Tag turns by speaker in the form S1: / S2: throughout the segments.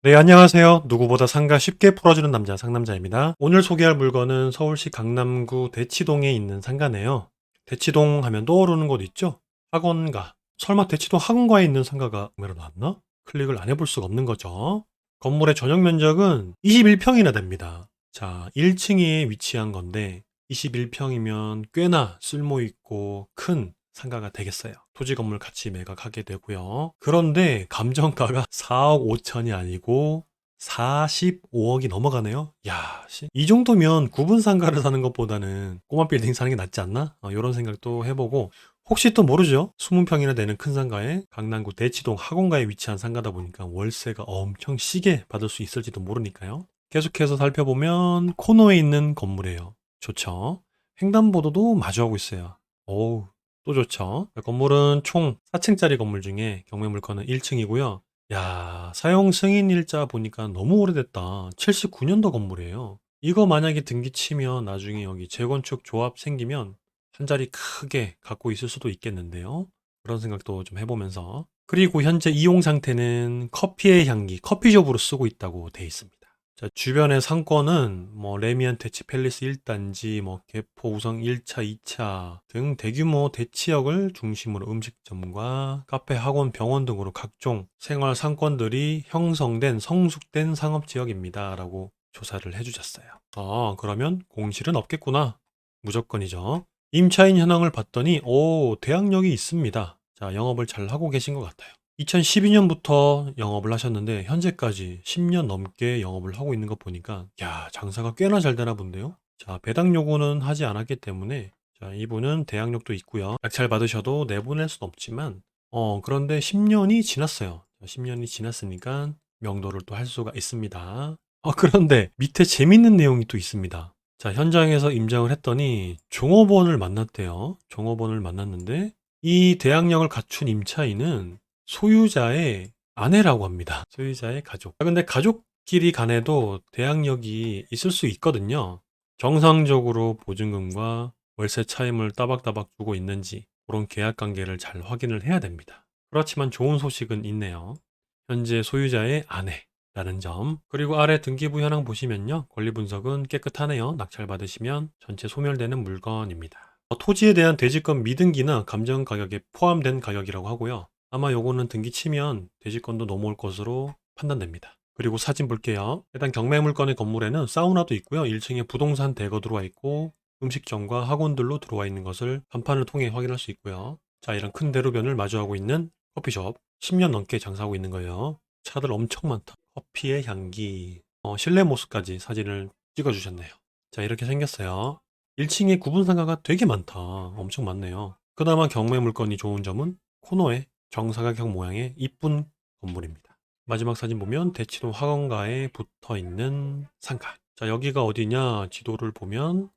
S1: 네, 안녕하세요. 누구보다 상가 쉽게 풀어주는 남자 상남자입니다. 오늘 소개할 물건은 서울시 강남구 대치동에 있는 상가네요. 대치동 하면 떠오르는 곳 있죠? 학원가. 설마 대치동 학원가에 있는 상가가 구매로 나왔나? 클릭을 안 해볼 수가 없는 거죠. 건물의 전용 면적은 21평이나 됩니다. 자, 1층에 위치한 건데 21평이면 꽤나 쓸모있고 큰 상가가 되겠어요. 토지 건물 같이 매각하게 되고요. 그런데 감정가가 4억 5천이 아니고 45억이 넘어가네요. 야, 이 정도면 구분 상가를 사는 것보다는 꼬마 빌딩 사는 게 낫지 않나? 이런 생각도 해보고, 혹시 또 모르죠? 20평이나 되는 큰 상가에 강남구 대치동 학원가에 위치한 상가다 보니까 월세가 엄청 시게 받을 수 있을지도 모르니까요. 계속해서 살펴보면 코너에 있는 건물이에요. 좋죠. 횡단보도도 마주하고 있어요. 어우, 또 좋죠. 건물은 총 4층짜리 건물 중에 경매 물건은 1층이고요. 야, 사용 승인 일자 보니까 너무 오래됐다. 79년도 건물이에요. 이거 만약에 등기 치면 나중에 여기 재건축 조합 생기면 한 자리 크게 갖고 있을 수도 있겠는데요. 그런 생각도 좀 해보면서. 그리고 현재 이용 상태는 커피의 향기, 커피숍으로 쓰고 있다고 돼 있습니다. 자, 주변의 상권은 뭐 레미안 대치 팰리스 1단지, 뭐 개포 우성 1차, 2차 등 대규모 대치역을 중심으로 음식점과 카페, 학원, 병원 등으로 각종 생활 상권들이 형성된 성숙된 상업지역입니다. 라고 조사를 해주셨어요. 그러면 공실은 없겠구나. 무조건이죠. 임차인 현황을 봤더니 대학력이 있습니다. 자, 영업을 잘 하고 계신 것 같아요. 2012년부터 영업을 하셨는데 현재까지 10년 넘게 영업을 하고 있는 거 보니까 야, 장사가 꽤나 잘 되나 본데요. 자, 배당 요구는 하지 않았기 때문에 자, 이분은 대항력도 있고요. 약찰 받으셔도 내보낼 순 없지만 그런데 10년이 지났어요. 10년이 지났으니까 명도를 또 할 수가 있습니다. 그런데 밑에 재밌는 내용이 또 있습니다. 자, 현장에서 임장을 했더니 종업원을 만났대요. 종업원을 만났는데 이 대항력을 갖춘 임차인은 소유자의 아내라고 합니다. 소유자의 가족. 근데 가족끼리 간에도 대항력이 있을 수 있거든요. 정상적으로 보증금과 월세 차임을 따박따박 주고 있는지 그런 계약 관계를 잘 확인을 해야 됩니다. 그렇지만 좋은 소식은 있네요. 현재 소유자의 아내라는 점. 그리고 아래 등기부 현황 보시면요. 권리 분석은 깨끗하네요. 낙찰 받으시면 전체 소멸되는 물건입니다. 토지에 대한 대지권 미등기나 감정 가격에 포함된 가격이라고 하고요. 아마 요거는 등기 치면 대지권도 넘어올 것으로 판단됩니다. 그리고 사진 볼게요. 일단 경매 물건의 건물에는 사우나도 있고요. 1층에 부동산 대거 들어와 있고 음식점과 학원들로 들어와 있는 것을 간판을 통해 확인할 수 있고요. 자, 이런 큰 대로변을 마주하고 있는 커피숍. 10년 넘게 장사하고 있는 거예요. 차들 엄청 많다. 커피의 향기. 실내 모습까지 사진을 찍어주셨네요. 자, 이렇게 생겼어요. 1층에 구분 상가가 되게 많다. 엄청 많네요. 그나마 경매 물건이 좋은 점은 코너에 정사각형 모양의 이쁜 건물입니다. 마지막 사진 보면 대치동 학원가에 붙어 있는 상가. 자, 여기가 어디냐? 지도를 보면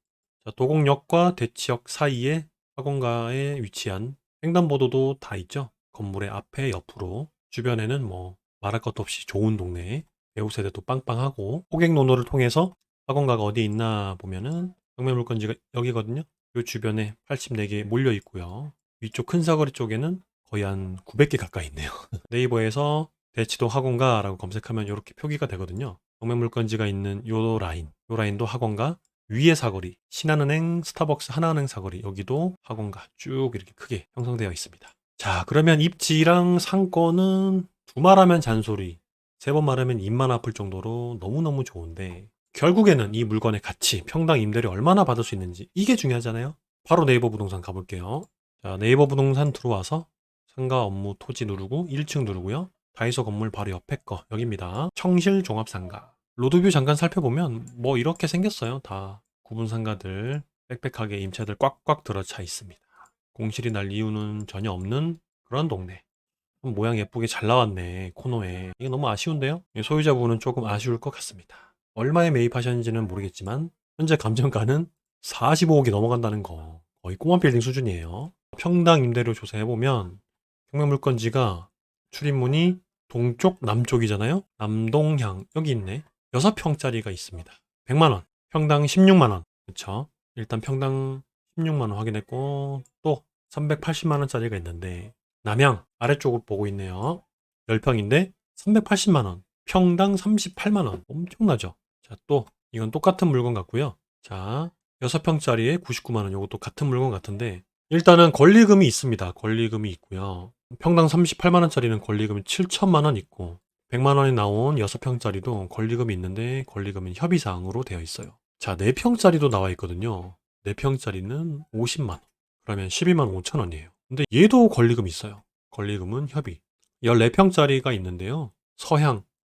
S1: 자, 도곡역과 대치역 사이에 학원가에 위치한 횡단보도도 다 있죠. 건물의 앞에 옆으로 주변에는 뭐 말할 것도 없이 좋은 동네, 배우 세대도 빵빵하고 호객 노노를 통해서 학원가가 어디 있나 보면은 경매 물건지가 여기거든요. 이 주변에 84개 몰려 있고요. 위쪽 큰 사거리 쪽에는 거의 한 900개 가까이 있네요. 네이버에서 대치동 학원가라고 검색하면 이렇게 표기가 되거든요. 경매 물건지가 있는 요 라인도 학원가, 위에 사거리, 신한은행, 스타벅스, 하나은행 사거리, 여기도 학원가 쭉 이렇게 크게 형성되어 있습니다. 자, 그러면 입지랑 상권은 두 말하면 잔소리, 세 번 말하면 입만 아플 정도로 너무너무 좋은데 결국에는 이 물건의 가치, 평당 임대료 얼마나 받을 수 있는지 이게 중요하잖아요. 바로 네이버 부동산 가볼게요. 자, 네이버 부동산 들어와서 상가 업무 토지 누르고 1층 누르고요. 다이소 건물 바로 옆에 거 여기입니다. 청실 종합상가. 로드뷰 잠깐 살펴보면 뭐 이렇게 생겼어요. 다 구분 상가들 빽빽하게 임차들 꽉꽉 들어차 있습니다. 공실이 날 이유는 전혀 없는 그런 동네. 모양 예쁘게 잘 나왔네 코너에. 이게 너무 아쉬운데요. 소유자분은 조금 아쉬울 것 같습니다. 얼마에 매입하셨는지는 모르겠지만 현재 감정가는 45억이 넘어간다는 거 거의 꼬마 빌딩 수준이에요. 평당 임대료 조사해보면 경매 물건지가 출입문이 동쪽 남쪽이잖아요. 남동향 여기 있네. 6평짜리가 있습니다. 100만원 평당 16만원. 그쵸. 일단 평당 16만원 확인했고 또 380만원짜리가 있는데 남향 아래쪽을 보고 있네요. 10평인데 380만원. 평당 38만 원. 엄청나죠? 자, 또 이건 똑같은 물건 같고요. 자, 6평짜리에 99만 원. 이것도 같은 물건 같은데 일단은 권리금이 있습니다. 권리금이 있고요. 평당 38만 원짜리는 권리금이 7천만 원 있고 100만 원이 나온 6평짜리도 권리금이 있는데 권리금은 협의사항으로 되어 있어요. 자, 4평짜리도 나와 있거든요. 4평짜리는 50만 원. 그러면 12만 5천 원이에요. 근데 얘도 권리금 있어요. 권리금은 협의. 14평짜리가 있는데요.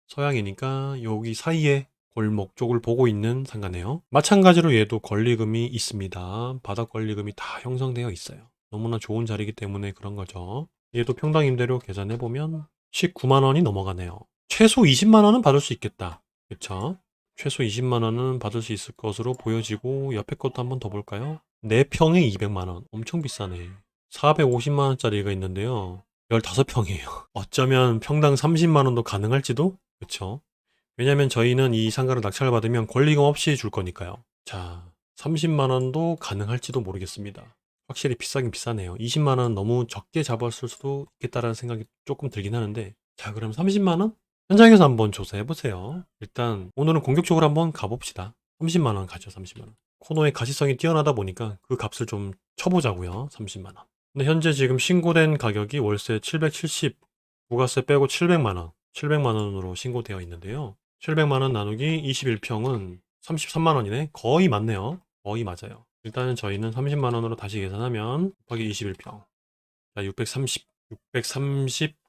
S1: 서향이니까 여기 사이에 골목 쪽을 보고 있는 상가네요. 마찬가지로 얘도 권리금이 있습니다. 바닥 권리금이 다 형성되어 있어요. 너무나 좋은 자리이기 때문에 그런 거죠. 얘도 평당 임대료 계산해보면 19만 원이 넘어가네요. 최소 20만 원은 받을 수 있겠다. 그쵸? 최소 20만 원은 받을 수 있을 것으로 보여지고 옆에 것도 한번 더 볼까요? 4평에 200만 원. 엄청 비싸네. 450만 원짜리가 있는데요. 15평이에요. 어쩌면 평당 30만 원도 가능할지도? 그쵸? 왜냐면 저희는 이 상가를 낙찰을 받으면 권리금 없이 줄 거니까요. 자, 30만 원도 가능할지도 모르겠습니다. 확실히 비싸긴 비싸네요. 20만 원 너무 적게 잡았을 수도 있겠다라는 생각이 조금 들긴 하는데 자, 그럼 30만 원? 현장에서 한번 조사해 보세요. 일단 오늘은 공격적으로 한번 가봅시다. 30만 원 가죠, 30만 원. 코너의 가시성이 뛰어나다 보니까 그 값을 좀 쳐보자고요. 30만 원. 근데 현재 지금 신고된 가격이 월세 770, 부가세 빼고 700만 원, 700만 원으로 신고되어 있는데요. 700만 원 나누기 21평은 33만 원이네. 거의 맞네요. 거의 맞아요. 일단은 저희는 30만 원으로 다시 계산하면 곱하기 21평. 자, 630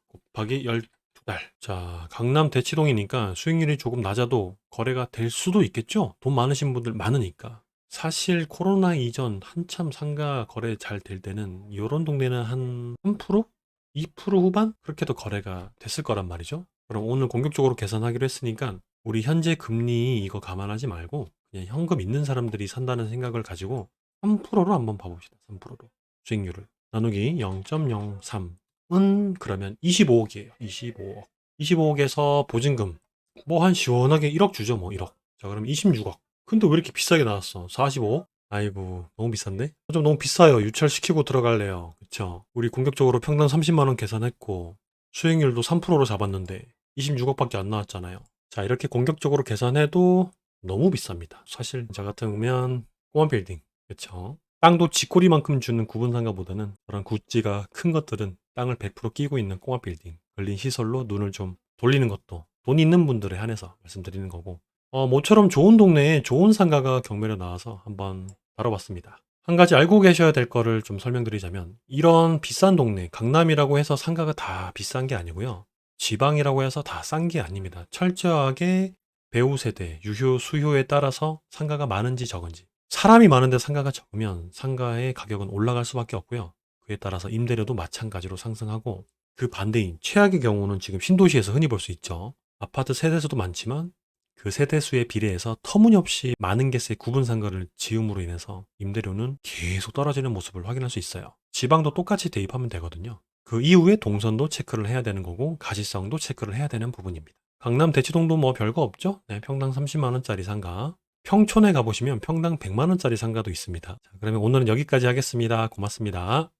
S1: 곱하기 12달. 자, 강남 대치동이니까 수익률이 조금 낮아도 거래가 될 수도 있겠죠? 돈 많으신 분들 많으니까. 사실 코로나 이전 한참 상가 거래 잘 될 때는 이런 동네는 한 3%? 2% 후반? 그렇게도 거래가 됐을 거란 말이죠. 그럼 오늘 공격적으로 계산하기로 했으니까 우리 현재 금리 이거 감안하지 말고 그냥 현금 있는 사람들이 산다는 생각을 가지고 3%로 한번 봐봅시다. 3%로. 수익률을. 나누기 0.03은 그러면 25억이에요. 25억. 25억에서 보증금 뭐 한 시원하게 1억 주죠. 뭐 1억. 자, 그럼 26억. 근데 왜 이렇게 비싸게 나왔어? 45억? 아이고, 너무 비싼데? 좀 너무 비싸요. 유찰시키고 들어갈래요. 그쵸? 우리 공격적으로 평당 30만 원 계산했고 수익률도 3%로 잡았는데 26억밖에 안 나왔잖아요. 자, 이렇게 공격적으로 계산해도 너무 비쌉니다. 사실 저 같으면 꼬마 빌딩, 그쵸? 땅도 쥐꼬리만큼 주는 구분 상가보다는 그런 구찌가 큰 것들은 땅을 100% 끼고 있는 꼬마 빌딩, 걸린 시설로 눈을 좀 돌리는 것도 돈 있는 분들에 한해서 말씀드리는 거고 모처럼 좋은 동네에 좋은 상가가 경매로 나와서 한번 다뤄봤습니다. 한 가지 알고 계셔야 될 거를 좀 설명드리자면 이런 비싼 동네, 강남이라고 해서 상가가 다 비싼 게 아니고요. 지방이라고 해서 다 싼 게 아닙니다. 철저하게 배우 세대, 유효, 수효에 따라서 상가가 많은지 적은지. 사람이 많은데 상가가 적으면 상가의 가격은 올라갈 수밖에 없고요. 그에 따라서 임대료도 마찬가지로 상승하고 그 반대인 최악의 경우는 지금 신도시에서 흔히 볼 수 있죠. 아파트 세대수도 많지만 그 세대수에 비례해서 터무니없이 많은 개수의 구분 상가를 지음으로 인해서 임대료는 계속 떨어지는 모습을 확인할 수 있어요. 지방도 똑같이 대입하면 되거든요. 그 이후에 동선도 체크를 해야 되는 거고 가시성도 체크를 해야 되는 부분입니다. 강남 대치동도 뭐 별거 없죠? 네, 평당 30만 원짜리 상가. 평촌에 가보시면 평당 100만 원짜리 상가도 있습니다. 자, 그러면 오늘은 여기까지 하겠습니다. 고맙습니다.